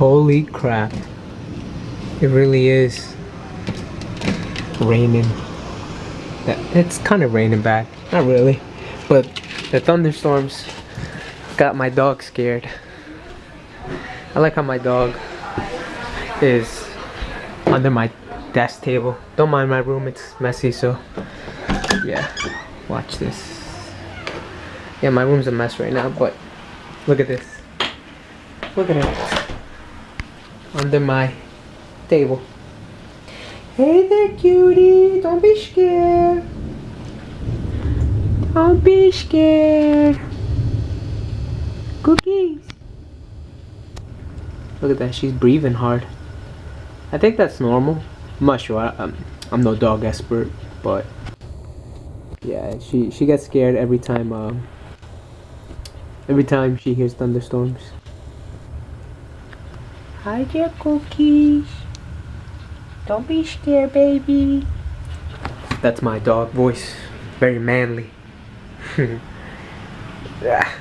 Holy crap. It really is raining. It's kind of raining bad. Not really. But the thunderstorms got my dog scared. I like how my dog is under my desk table. Don't mind my room, it's messy, so yeah. Watch this. Yeah, my room's a mess right now, but look at this. Look at it. Under my table. Hey there, cutie. Don't be scared. Don't be scared. Cookies. Look at that. She's breathing hard. I think that's normal. I'm not sure. I'm no dog expert, but yeah, she gets scared every time she hears thunderstorms. Hi there, Cookies. Don't be scared, baby. That's my dog voice. Very manly. Yeah.